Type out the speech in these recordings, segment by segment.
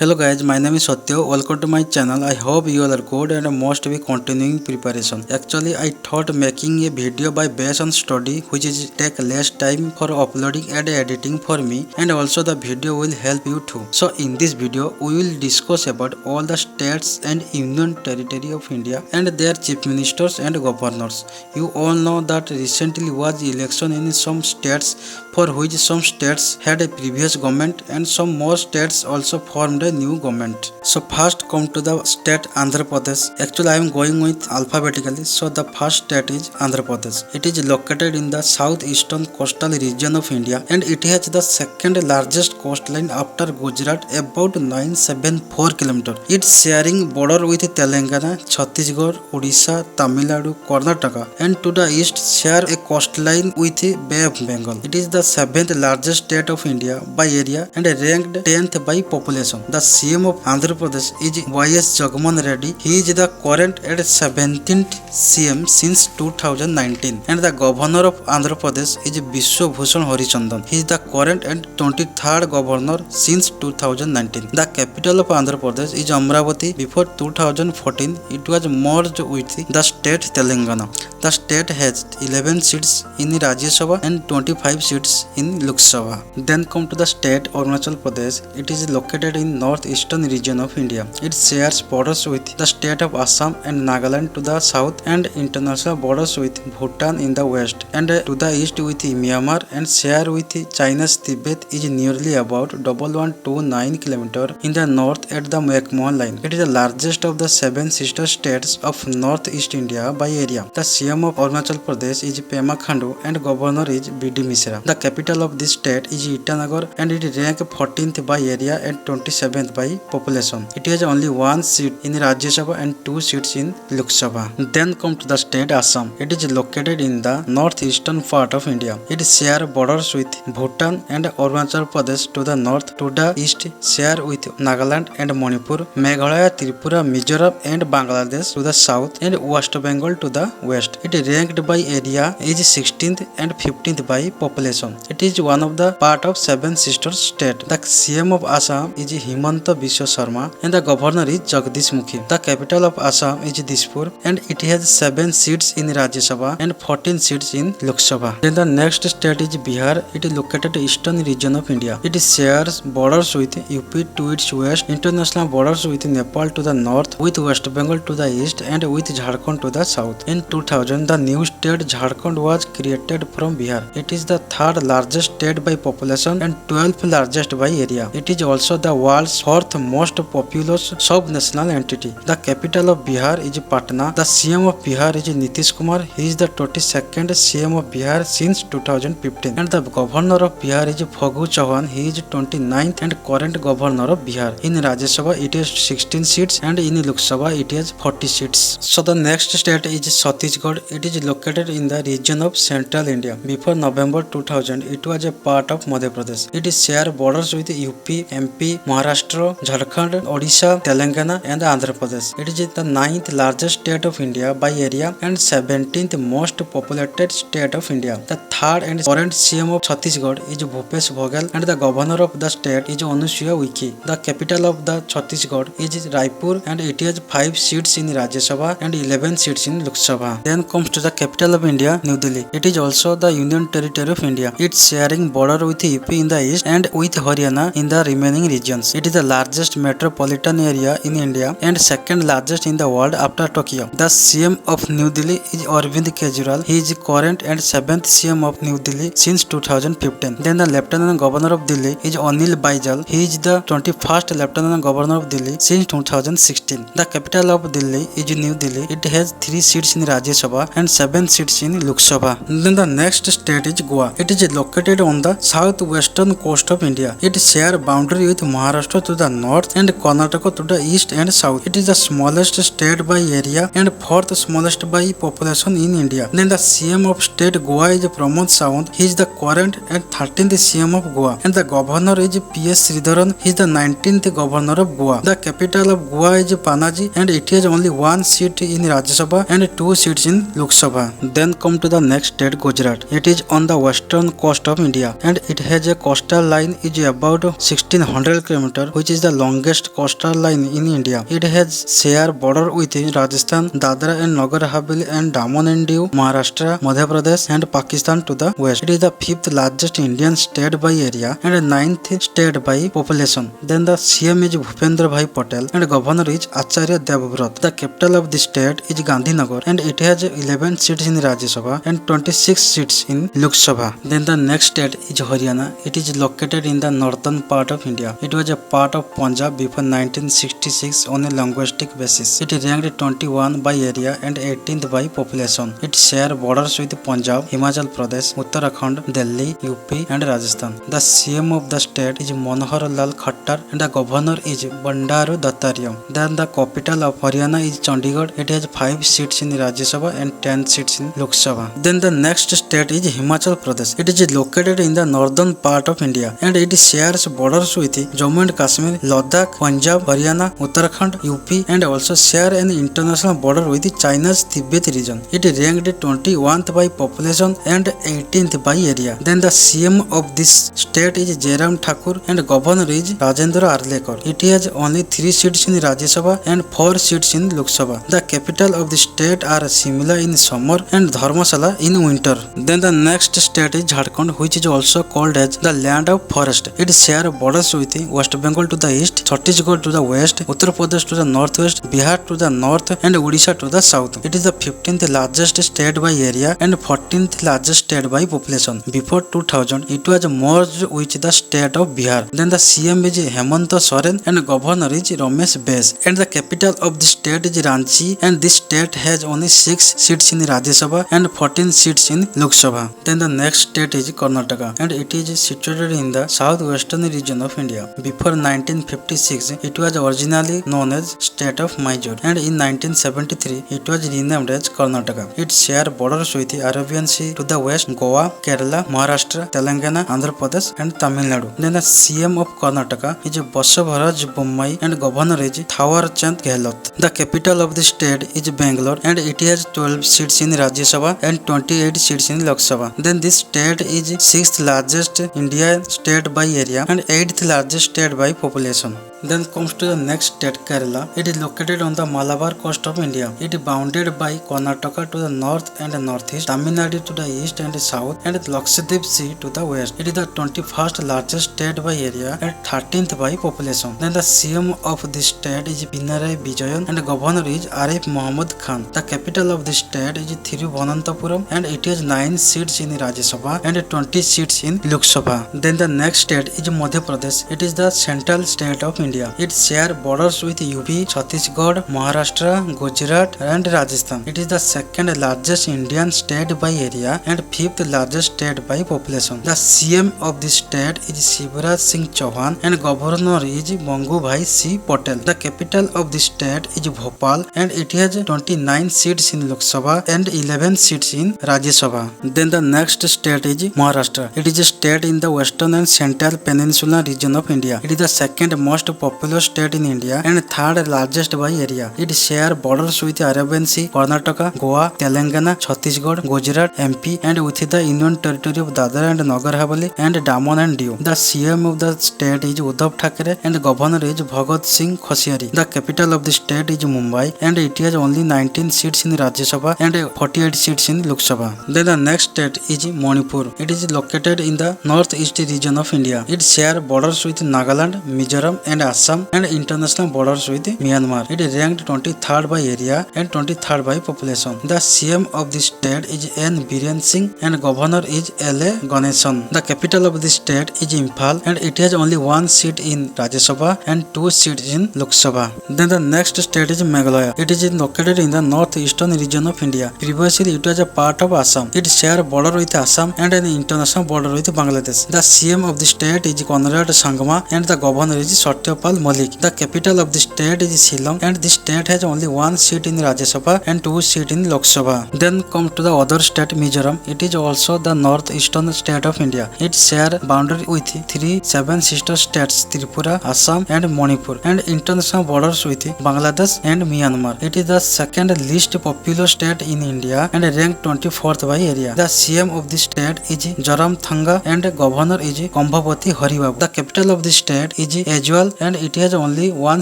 Hello guys, my name is Satya. Welcome to my channel. I hope you all are good and must be continuing preparation. Actually, I thought making a video by based on study which is take less time for uploading and editing for me, and also the video will help you too. So in this video, we will discuss about all the states and union territory of India and their chief ministers and governors. You all know that recently was election in some states for which some states had a previous government and some more states also formed a new government. So first come to the state Andhra Pradesh. Actually I am going with alphabetically. So the first state is Andhra Pradesh. It is located in the southeastern coastal region of India and it has the second largest coastline after Gujarat, about 974 km. It's sharing border with Telangana, Chhattisgarh, Odisha, Tamil Nadu, Karnataka, and to the east share a coastline with Bay of Bengal. It is the seventh largest state of India by area and ranked 10th by population. The CM of Andhra Pradesh is Y.S. Jagmohan Reddy. He is the current and 17th CM since 2019, and the governor of Andhra Pradesh is Biswa Bhushan Harichandan. He is the current and 23rd governor since 2019. The capital of Andhra Pradesh is Amravati. Before 2014, it was merged with the state Telangana. The state has 11 seats in Rajya Sabha and 25 seats in Lok Sabha. Then come to the state Arunachal Pradesh. It is located in northeastern region of India. It shares borders with the state of Assam and Nagaland to the south, and international borders with Bhutan in the west, and to the east with Myanmar, and share with China's Tibet is nearly about 1129 km in the north at the McMahon line. It is the largest of the 7 sister states of northeast India by area. The CM of Arunachal Pradesh is Pema Khandu and governor is B.D. Mishra. The capital of this state is Itanagar and it ranks 14th by area and 27th by population. It has only 1 seat in Rajya Sabha and 2 seats in Lok Sabha. Then come to the state Assam. It is located in the northeastern part of India. It shares borders with Bhutan and Arunachal Pradesh to the north. To the east share with Nagaland and Manipur, Meghalaya, Tripura, Mizoram and Bangladesh to the south, and West Bengal to the west. It ranked by area is 16th and 15th by population. It is one of the part of 7 sister state. The CM of Assam is Himanta Biswa Sharma and the governor is Jagdish Mukhi. The capital of Assam is Dispur and it has 7 seats in Rajya Sabha and 14 seats in Lok Sabha. Then the next state is Bihar. It is located in eastern region of India. It shares borders with UP to its west, international borders with Nepal to the north, with West Bengal to the east, and with Jharkhand to the south. In 2000, the new state Jharkhand was created from Bihar. It is the third largest state by population and 12th largest by area. It is also the world's fourth most populous sub-national entity. The capital of Bihar is Patna. The CM of Bihar is Nitish Kumar. He is the 22nd CM of Bihar since 2015. And the governor of Bihar is Phagu Chauhan. He is 29th and current governor of Bihar. In Rajya Sabha it has 16 seats and in Lok Sabha it has 40 seats. So the next state is Chhattisgarh. It is located in the region of central India. Before November 2000 it was a part of Madhya Pradesh. It is share borders with UP, MP, Maharashtra, Jharkhand, Odisha, Telangana and Andhra Pradesh. It is the 9th largest state of India by area and 17th most populated state of India. The third and current CM of Chhattisgarh is Bhupesh Baghel and the governor of the state is Anusuya Uike. The capital of the Chhattisgarh is Raipur and it has 5 seats in Rajya Sabha and 11 seats in Lok Sabha. Then comes to the capital of India, New Delhi. It is also the Union Territory of India. It's sharing border with UP in the east and with Haryana in the remaining regions. It is the largest metropolitan area in India and second largest in the world after Tokyo. The CM of New Delhi is Arvind Kejriwal. He is current and 7th CM of New Delhi since 2015. Then the Lieutenant Governor of Delhi is Anil Baijal. He is the 21st Lieutenant Governor of Delhi since 2016. The capital of Delhi is New Delhi. It has 3 seats in Rajya Sabha and 7 seats in Lok Sabha. Then the next state is Goa. It is located on the southwestern coast of India. It shares boundary with Maharashtra to the north and Karnataka to the east and south. It is the smallest state by area and 4th smallest by population in India. Then the CM of state Goa is Pramod Sawant. He is the current and 13th CM of Goa. And the governor is P.S. Sridharan. He is the 19th governor of Goa. The capital of Goa is Panaji and it has only 1 seat in Rajya Sabha and 2 seats in Lok Sabha. Then come to the next state Gujarat. It is on the western coast of India and it has a coastal line is about 1600 km, which is the longest coastal line in India. It has share border with Rajasthan, Dadra and Nagar Haveli and Daman and Diu, Maharashtra, Madhya Pradesh and Pakistan to the west. It is the fifth largest Indian state by area and ninth state by population. Then the CM is Bhupendra Bhai Patel and governor is Acharya Devvrat. The capital of the state is Gandhinagar and it has 11 seats in Rajya Sabha and 26 seats in Lok Sabha. Then the next state is Haryana. It is located in the northern part of India. It was a part of Punjab before 1966 on a linguistic basis. It ranked 21 by area and 18th by population. It shares borders with Punjab, Himachal Pradesh, Uttarakhand, Delhi, UP and Rajasthan. The CM of the state is Manohar Lal Khattar and the governor is Bandaru Dattarayan. Then the capital of Haryana is Chandigarh. It has 5 seats in Rajya Sabha and 10 seats in Lok Sabha. Then the next state is Himachal Pradesh. It is located in the northern part of India and it shares borders with Jammu and Kashmir, Ladakh, Punjab, Haryana, Uttarakhand, UP and also share an international border with China's Tibet region. It ranked 21th by population and 18th by area. Then the CM of this state is Jairam Thakur and governor is Rajendra Arlekar. It has only 3 seats in Rajya Sabha and 4 seats in Lok Sabha. The capital of the state are Shimla in summer and Dharmasala in winter. Then the next state is Jharkhand, which is also called as the land of forest. It shares borders with West Bengal to the east, Chhattisgarh to the west, Uttar Pradesh to the northwest, Bihar to the north and Odisha to the south. It is the 15th largest state by area and 14th largest state by population. Before 2000, it was merged with the state of Bihar. Then the CM is Hemanta Soren and governor is Ramesh Bes. And the capital of the state is Ranchi and this state has only 6 seats in Rajya Sabha and 14 seats in Lok Sabha. Then the next state is Karnataka and it is situated in the southwestern region of India. Before 1956, it was originally known as state of Mysore and in 1973, it was renamed as Karnataka. It shares borders with Arabian Sea to the west, Goa, Kerala, Maharashtra, Telangana, Andhra Pradesh and Tamil Nadu. Then the CM of Karnataka is Basavaraj Bommai and governor is Thawar Chand Gehlot. The capital of the state is Bangalore and it has 12 seats in Rajya Sabha and 28 seats in Lok Sabha. Then this state is 6th largest Indian state by area and 8th largest state by population. Then comes to the next state, Kerala. It is located on the Malabar coast of India. It is bounded by Karnataka to the north and northeast, Tamil Nadu to the east and south, and Lakshadweep Sea to the west. It is the 21st largest state by area and 13th by population. Then the CM of this state is Pinarayi Vijayan and governor is Arif Muhammad Khan. The capital of this state is Thiruvananthapuram and it has 9 seats in Rajya Sabha and 20 seats in Lok Sabha. Then the next state is Madhya Pradesh. It is the central state of India. It shares borders with UP, Chhattisgarh, Maharashtra, Gujarat and Rajasthan. It is the second largest Indian state by area and 5th largest state by population. The CM of this state is Shivraj Singh Chauhan and governor is Mangu Bhai C. Patel. The capital of this state is Bhopal and it has 29 seats in Lok Sabha and 11 seats in Rajya Sabha. Then the next state is Maharashtra. It is a state in the western and central peninsula region of India. It is the second most populous state in India and third largest by area. It shares borders with Arabian Sea, Karnataka, Goa, Telangana, Chhattisgarh, Gujarat, MP and with the Union Territory of Dadra and Nagar Haveli and Daman and Diu. The CM of the state is Uddhav Thackeray and governor is Bhagat Singh Khoshiari. The capital of the state is Mumbai and it has only 19 seats in Rajya Sabha and 48 seats in Lok Sabha. Then the next state is Manipur. It is located in the northeast region of India. It shares borders with Nagaland, Mizoram and Assam and international borders with Myanmar. It is ranked 23rd by area and 23rd by population. The CM of this state is N. Biren Singh and governor is L.A. Ganesan. The capital of this state is Imphal and it has only 1 seat in Rajya Sabha and 2 seats in Lok Sabha. Then the next state is Meghalaya. It is located in the northeastern region of India. Previously it was a part of Assam. It shares border with Assam and an international border with Bangladesh. The CM of the state is Conrad Sangma and the governor is Satyapal Malik. The capital of the state is Shillong and the state has only 1 seat in Rajya Sabha and 2 seats in Lok Sabha. Then come to the other state, Mizoram. It is also the northeastern state of India. It shares boundary with 7 sister states, Tripura, Assam and Manipur and international borders with Bangladesh and Myanmar. It is the second least populous state in India and ranked fourth by area. The CM of the state is Jaramthanga and governor is Kambhavati Haribabu. The capital of the state is Aizawl and it has only one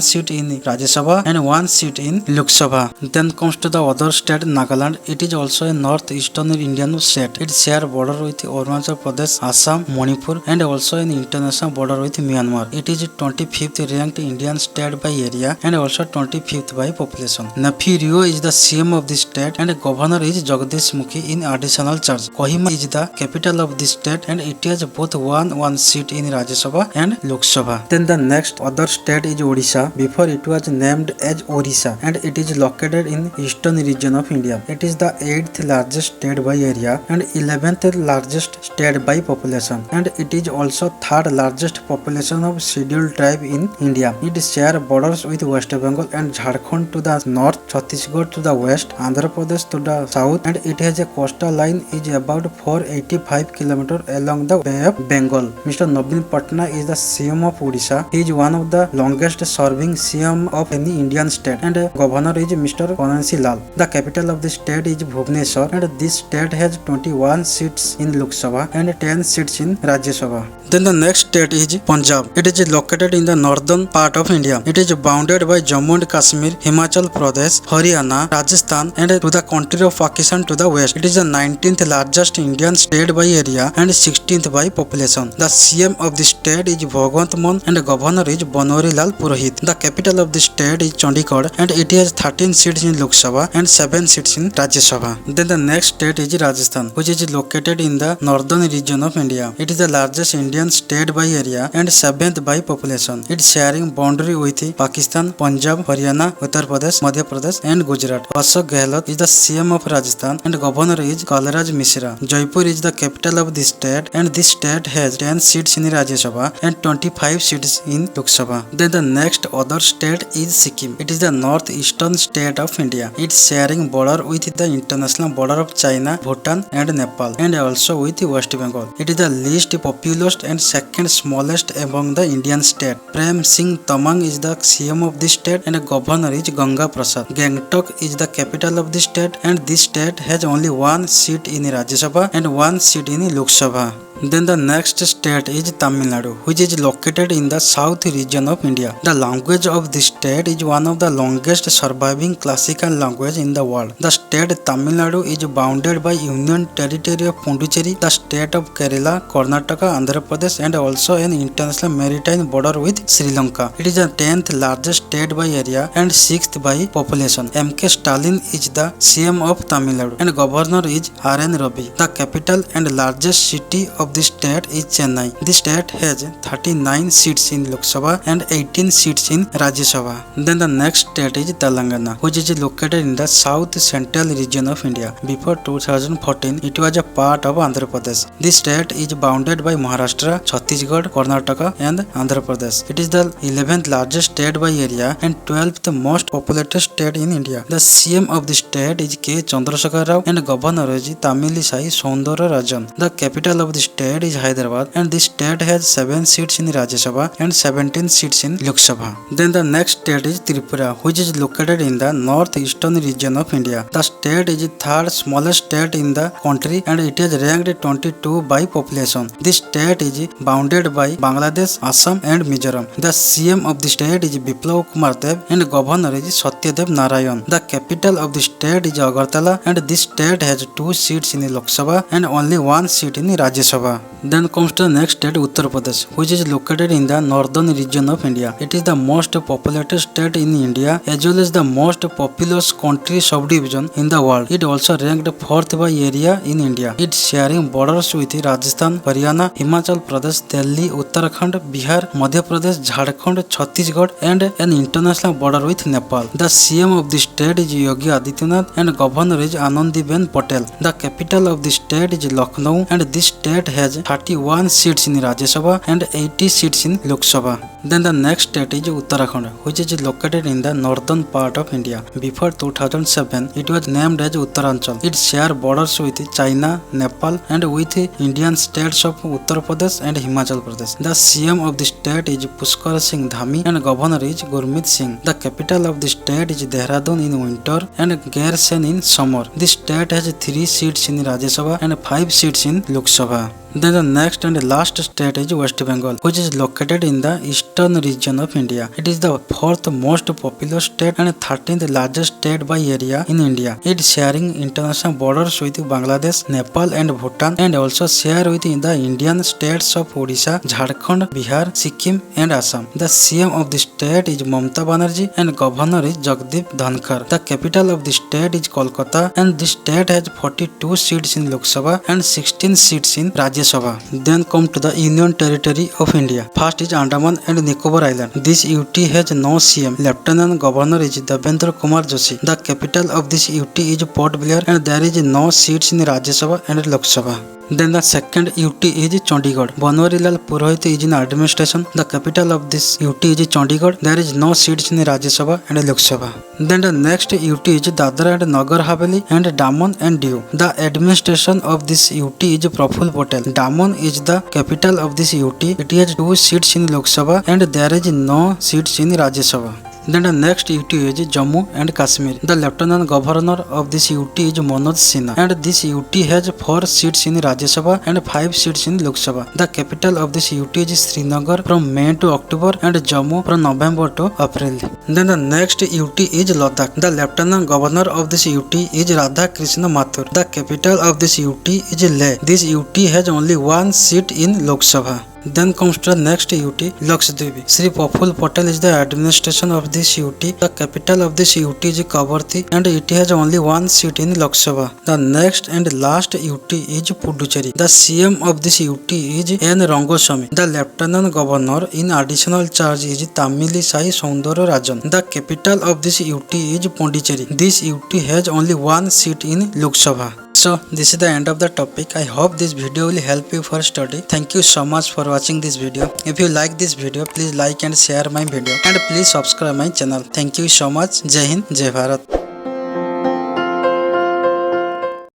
seat in Rajya Sabha and one seat in Lok Sabha. Then comes to the other state, Nagaland. It is also a northeastern Indian state. It shares border with Arunachal Pradesh, Assam, Manipur and also an international border with Myanmar. It is 25th ranked Indian state by area and also 25th by population. Nephi Rio is the CM of the state and governor is Jagdish Mukhi in additional charge. Kohima is the capital of the state and it has both one seat in Rajya Sabha and Lok Sabha. Then the next other state is Odisha. Before it was named as Orissa and it is located in eastern region of India. It is the 8th largest state by area and 11th largest state by population and it is also 3rd largest population of scheduled tribe in India. It shares borders with West Bengal and Jharkhand to the north, Chhattisgarh to the west, Andhra Pradesh to the south and it has a coastal line is about 485 km along the Bay of Bengal. Mr. Naveen Patnaik is the CM of Odisha. He is one of the longest serving CM of any Indian state and governor is Mr. Kanansi Lal. The capital of the state is Bhubaneswar and this state has 21 seats in Lok Sabha and 10 seats in Rajya Sabha. Then the next state is Punjab. It is located in the northern part of India. It is bounded by Jammu and Kashmir, Himachal Pradesh, Haryana, Rajasthan and to the country of Pakistan to the west. It is the 19th largest Indian state by area and 16th by population. The CM of the state is Bhagwant Mann and the governor is Banwari Lal Purohit. The capital of the state is Chandigarh and it has 13 seats in Lok Sabha and 7 seats in Rajya Sabha. Then the next state is Rajasthan, which is located in the northern region of India. It is the largest Indian state by area and 7th by population. It is sharing boundary with Pakistan, Punjab, Haryana, Uttar Pradesh, Madhya Pradesh and Gujarat. Ashok Gehlot is the CM of Rajasthan and governor is Kalraj Mishra. Jaipur is the capital of this state and this state has 10 seats in Rajya Sabha and 25 seats in Lok Sabha. Then the next other state is Sikkim. It is the northeastern state of India. It is sharing border with the international border of China, Bhutan and Nepal and also with West Bengal. It is the least populous and second smallest among the Indian state. Prem Singh Tamang is the CM of this state and governor is Ganga Prasad. Gangtok is the capital of this state and this state has only one seat in Rajya Sabha and one seat in Lok Sabha. Then the next state is Tamil Nadu, which is located in the south region of India. The language of this state is one of the longest surviving classical language in the world. The state Tamil Nadu is bounded by Union Territory of Pondicherry, the state of Kerala, Karnataka, Andhra Pradesh and also an international maritime border with Sri Lanka. It is the 10th largest state by area and 6th by population. M.K. Stalin is the CM of Tamil Nadu and governor is R.N. Ravi. The capital and largest city of the state is Chennai. The state has 39 seats in Lok Sabha and 18 seats in Rajya Sabha. Then the next state is Telangana, which is located in the south central region of India. Before 2014, it was a part of Andhra Pradesh. This state is bounded by Maharashtra, Chhattisgarh, Karnataka and Andhra Pradesh. It is the 11th largest state by area and 12th most populated state in India. The CM of the state is K. Chandrasekhar Rao and governor is Tamilisai Soundararajan. The capital of the state is Hyderabad and this state has 7 seats in Rajya Sabha and 17 seats in Lok Sabha. Then the next state is Tripura, which is located in the northeastern region of India. The state is the 3rd smallest state in the country and it is ranked 22 by population. This state is bounded by Bangladesh, Assam and Mizoram. The CM of the state is Biplav Kumar Dev and governor is Satyadev Narayan. The capital of the state is Agartala and this state has 2 seats in Lok Sabha and only 1 seat in Rajya Sabha. Then comes the next state, Uttar Pradesh, which is located in the northern region of India. It is the most populated state in India as well as the most populous country subdivision in the world. It also ranked 4th by area in India. It sharing borders with Rajasthan, Haryana, Himachal Pradesh, Delhi, Uttarakhand, Bihar, Madhya Pradesh, Jharkhand, Chhattisgarh and an international border with Nepal. The CM of the state is Yogi Adityanath and governor is Anandiben Patel. The capital of the state is Lucknow and this state has 31 seats in Rajya Sabha and 80 seats in Lok Sabha. Then the next state is Uttarakhand, which is located in the northern part of India. Before 2007, it was named as Uttaranchal. It shares borders with China, Nepal, and with Indian states of Uttar Pradesh and Himachal Pradesh. The CM of the state is Pushkar Singh Dhami and governor is Gurmeet Singh. The capital of the state is Dehradun in winter and Gairsen in summer. The state has 3 seats in Rajya Sabha and 5 seats in Lok Sabha. Then the next and last state is West Bengal, which is located in the eastern region of India. It is the 4th most populous state and 13th largest state by area in India. It sharing international borders with Bangladesh, Nepal and Bhutan, and also share with the Indian states of Odisha, Jharkhand, Bihar, Sikkim and Assam. The CM of the state is Mamata Banerjee and governor is Jagdeep Dhankar. The capital of the state is Kolkata and the state has 42 seats in Lok Sabha and 16 seats in Rajya Sabha. Then come to the Union Territory of India. First is Andaman and Nicobar Island. This UT has no CM. Lieutenant Governor is Devendra Kumar Joshi. The capital of this UT is Port Blair and there is no seats in Rajya Sabha and Lok Sabha. Then the second UT is Chandigarh. Banwarilal Purohit is in administration. The capital of this UT is Chandigarh. There is no seats in Rajya Sabha and Lok Sabha. Then the next UT is Dadra and Nagar Haveli and Daman and Diu. The administration of this UT is Praful Patel. Daman is the capital of this UT. It has 2 seats in Lok Sabha and there is no seats in Rajya Sabha. Then the next UT is Jammu and Kashmir. The Lieutenant Governor of this UT is Manoj Sinha and this UT has 4 seats in Rajya Sabha and 5 seats in Lok Sabha. The capital of this UT is Srinagar from May to October and Jammu from November to April. Then the next UT is Ladakh. The Lieutenant Governor of this UT is Radha Krishna Mathur. The capital of this UT is Leh. This UT has only 1 seat in Lok Sabha. Then comes to the next UT, Lakshadweep. Sri Praful Patel is the administration of this UT. The capital of this UT is Kavaratti and it has only 1 seat in Lok Sabha. The next and last UT is Puducherry. The CM of this UT is N. Rangaswamy. The Lieutenant Governor in additional charge is Tamilisai Soundararajan. The capital of this UT is Pondicherry. This UT has only 1 seat in Lok Sabha. So this is the end of the topic. I hope this video will help you for study. Thank you so much for watching this video. If you like this video, please like and share my video and please subscribe my channel. Thank you so much. Jai Hind, Jai Bharat.